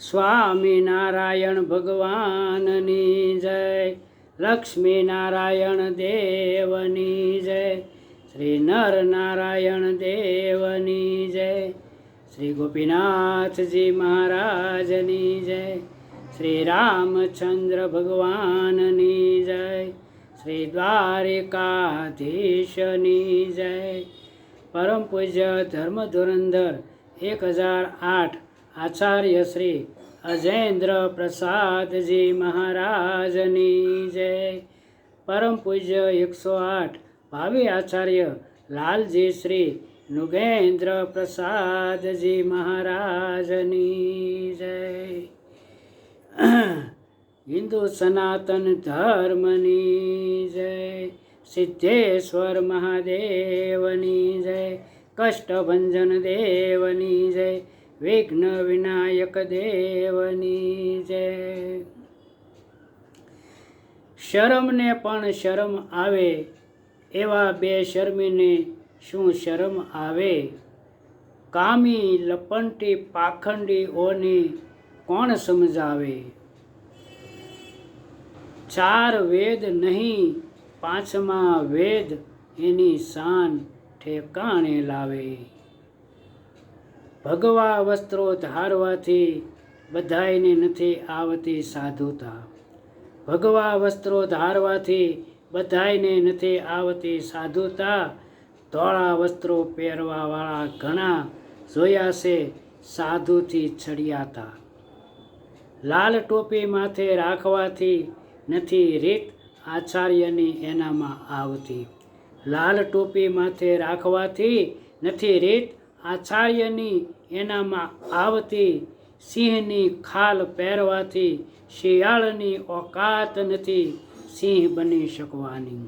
સ્વામિનારાયણ ભગવાનની જય, લક્ષ્મીનારાયણ દેવની જય, શ્રી નરનારાયણ દેવની જય, શ્રી ગોપીનાથજી મહારાજની જય, શ્રી રામચંદ્ર ભગવાનની જય, શ્રી દ્વારિકાધીશની જય. પરમ પૂજ્ય ધર્મ ધુરંધર 1008 આચાર્ય શ્રી અજેન્દ્ર પ્રસાદજી મહારાજની જય. પરમ પૂજ્ય 108 ભાવિ આચાર્ય લાલજી શ્રી નુગેન્દ્ર પ્રસાદજી મહારાજની જય. હિન્દુ સનાતન ધર્મની જય, સિદ્ધેશ્વર મહાદેવની જય, કષ્ટભંજન દેવની જય, વિઘ્ન વિનાયક દેવની જય. શરમને પણ શરમ આવે, એવા બે શર્મીને શું શરમ આવે? કામી લપંટી પાખંડીઓની કોણ સમજાવે? ચાર વેદ નહીં પાંચમા વેદ એની શાન ઠેકાણે લાવે. ભગવા વસ્ત્રો ધારવાથી બધાયને નથી આવતી સાધુતા. ભગવા વસ્ત્રો ધારવાથી બધાયને નથી આવતી સાધુતા. ધોળા વસ્ત્રો પહેરવાવાળા ઘણા જોયા છે સાધુથી છડિયાતા. લાલ ટોપી માથે રાખવાથી નથી રીત આચાર્યની એનામાં આવતી. લાલ ટોપી માથે રાખવાથી નથી રીત આચાર્યની એનામાં આવતી. સિંહની ખાલ પહેરવાથી શિયાળની ઓકાત નથી સિંહ બની શકવાની.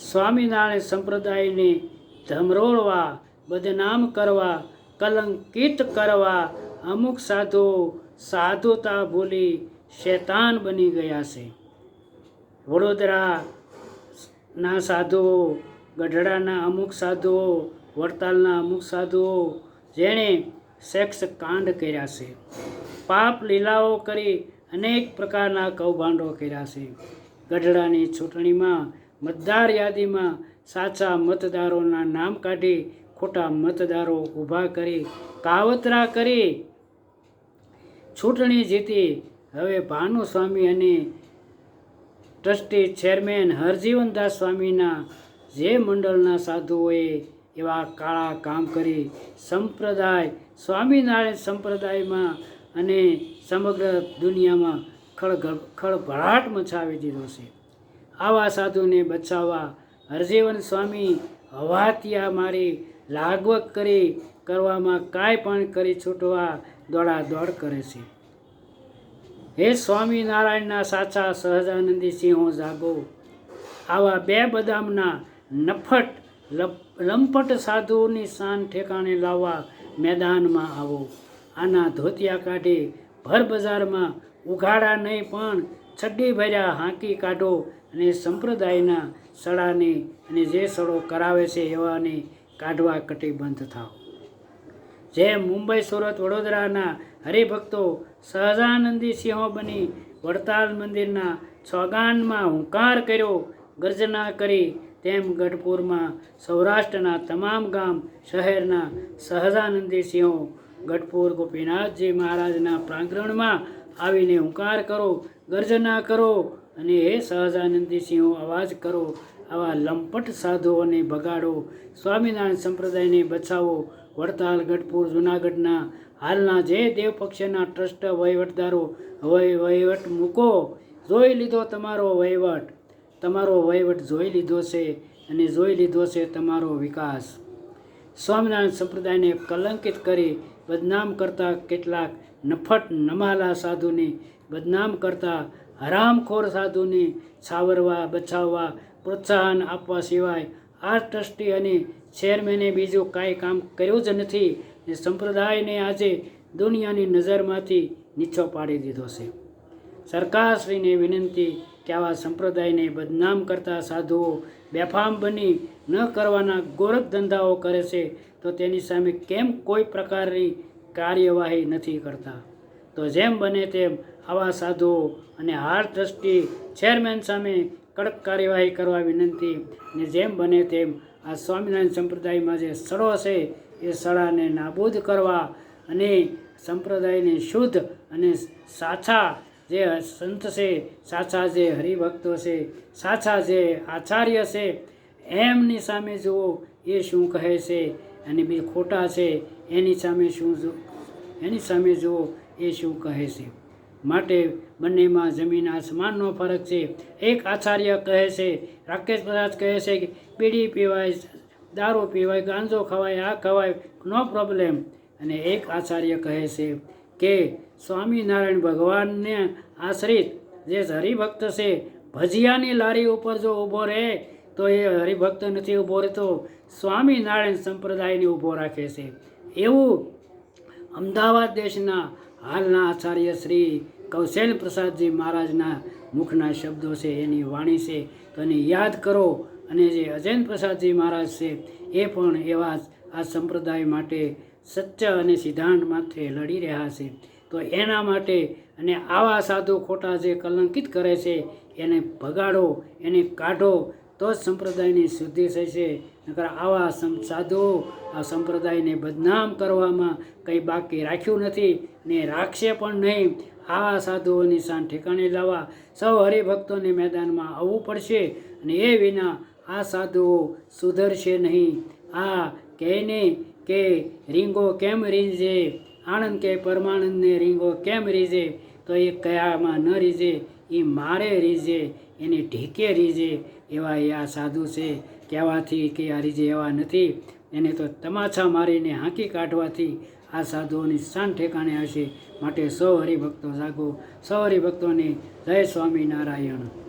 સ્વામિનારાયણ સંપ્રદાયને ધમરોળવા, બદનામ કરવા, કલંકિત કરવા અમુક સાધુઓ સાધુતા ભૂલી શૈતાન બની ગયા છે. વડોદરાના સાધુઓ, ગઢડાના અમુક સાધુઓ, વડતાલના અમુક સાધુઓ જેણે સેક્સ કાંડ કર્યા છે, પાપ લીલાઓ કરી અનેક પ્રકારના કૌભાંડો કર્યા છે. ગઢડાની ચૂંટણીમાં મતદાર યાદીમાં સાચા મતદારોના નામ કાઢી ખોટા મતદારો ઊભા કરી કાવતરા કરી ચૂંટણી જીતી. હવે ભાનુસ્વામી અને ટ્રસ્ટી ચેરમેન હરજીવનદાસ સ્વામીના જે મંડળના સાધુઓએ એવા કાળા કામ કરી સંપ્રદાય સ્વામિનારાયણ સંપ્રદાયમાં અને સમગ્ર દુનિયામાં ખળભળાટ મચાવી દીધો છે. આવા સાધુને બચાવવા હરજીવન સ્વામી હવાતિયા મારી લાગવગ કરી કરવામાં કાંઈ પણ કરી છૂટવા દોડાદોડ કરે છે. હે સ્વામિનારાયણના સાચા સહજાનંદી સિંહો જાગો. આવા બે બદામના નફટ લંપટ સાધુઓની શાન ઠેકાણે લાવવા મેદાનમાં આવો. આના ધોતિયા કાઢી ભર બજારમાં ઉઘાડા નહીં પણ છડ્ડી ભર્યા હાંકી કાઢો અને સંપ્રદાયના સડાને અને જે સડો કરાવે છે એવાને કાઢવા કટિબદ્ધ થાવ. જેમ મુંબઈ, સુરત, વડોદરાના હરિભક્તો સહજાનંદી સિંહો બની વડતાલ મંદિરના ચોગાનમાં હુંકાર કર્યો, ગર્જના કરી, તેમ ગઢપુરમાં સૌરાષ્ટ્રના તમામ ગામ શહેરના સહજાનંદી સિંહો ગઢપુર ગોપીનાથજી મહારાજના પ્રાંગણમાં આવીને હુંકાર કરો, ગર્જના કરો અને હે સહજાનંદી સિંહો અવાજ કરો. આવા લંપટ સાધુઓને ભગાડો, સ્વામિનારાયણ સંપ્રદાયને બચાવો. વડતાલ, ગઢપુર, જૂનાગઢના હાલના જે દેવપક્ષના ટ્રસ્ટ વહીવટદારો વહીવટ મૂકો. જોઈ લીધો તમારો વહીવટ જોઈ લીધો છે અને જોઈ લીધો છે તમારો વિકાસ. સ્વામિનારાયણ સંપ્રદાયને કલંકિત કરી બદનામ કરતા કેટલાક નફટ નમાલા સાધુને બદનામ કરતા હરામખોર સાધુને છાવરવા, બચાવવા, પ્રોત્સાહન આપવા સિવાય આ ટ્રસ્ટી અને ચેરમેને બીજું કાંઈ કામ કર્યું જ નથી ને સંપ્રદાયને આજે દુનિયાની નજરમાંથી નીચો પાડી દીધો છે. સરકારશ્રીને વિનંતી કે આવા સંપ્રદાયને બદનામ કરતા સાધુઓ બેફામ બની ન કરવાના ગોરખ ધંધાઓ કરે છે તો તેની સામે કેમ કોઈ પ્રકારની કાર્યવાહી નથી કરતા? તો જેમ બને તેમ આવા સાધુઓ અને હાર ટ્રસ્ટી ચેરમેન સામે કડક કાર્યવાહી કરવા વિનંતી. અને જેમ બને તેમ આ સ્વામિનારાયણ સંપ્રદાયમાં જે સડો છે એ સડાને નાબૂદ કરવા અને સંપ્રદાયને શુદ્ધ અને સાચા જે સંત છે, સાચા જે હરિભક્તો છે, સાચા જે આચાર્ય છે એમની સામે જુઓ એ શું કહે છે અને બી ખોટા છે એની સામે જુઓ એ શું કહે છે. માટે બંનેમાં જમીન આસમાનનો ફરક છે. એક આચાર્ય કહે છે, રાકેશ પ્રસાદ કહે છે કે બીડી પીવાય, દારૂ પીવાય, ગાંજો ખવાય, આ ખવાય, નો પ્રોબ્લેમ. અને એક આચાર્ય કહે છે કે સ્વામિનારાયણ ભગવાનને આશ્રિત જે હરિભક્ત છે ભજીયાની લારી ઉપર જો ઊભો રહે તો એ હરિભક્ત નથી ઊભો રહેતો, સ્વામિનારાયણ સંપ્રદાયને ઊભો રાખે છે. એવું અમદાવાદ દેશના હાલના આચાર્ય શ્રી કૌશલ પ્રસાદજી મહારાજના મુખના શબ્દો છે, એની વાણી છે. તો એને યાદ કરો. અને જે અજેન્દ્ર પ્રસાદજી મહારાજ છે એ પણ એવા આ સંપ્રદાય માટે સત્ય અને સિદ્ધાંત માટે લડી રહ્યા છે. તો એના માટે અને આવા સાધુ ખોટા જે કલંકિત કરે છે એને ભગાડો, એને કાઢો તો જ સંપ્રદાયની શુદ્ધિ થશે. નકર આવા સાધુઓ આ સંપ્રદાયને બદનામ કરવામાં કંઈ બાકી રાખ્યું નથી ને રાખશે પણ નહીં. આવા સાધુઓની શાન ઠેકાણે લાવવા સૌ હરિભક્તોને મેદાનમાં આવવું પડશે. અને એ વિના આ સાધુઓ સુધરશે નહીં. આ કહેને કે રીંગો કેમ રીંઝે, આણંદ કે પરમાનંદને રીંગો કેમ રીઝે, તો એ કયામાં ન રીઝે, એ મારે રીઝે, એને ઢીકે રીઝે. એવા એ આ સાધુ છે. કહેવાથી કે આ રીઝે એવા નથી, એને તો તમાચા મારીને હાંકી કાઢવાથી આ સાધુઓની શાન ઠેકાણે હશે. માટે સૌ હરિભક્તો જાગો. સૌ હરિભક્તોને જય સ્વામિનારાયણ.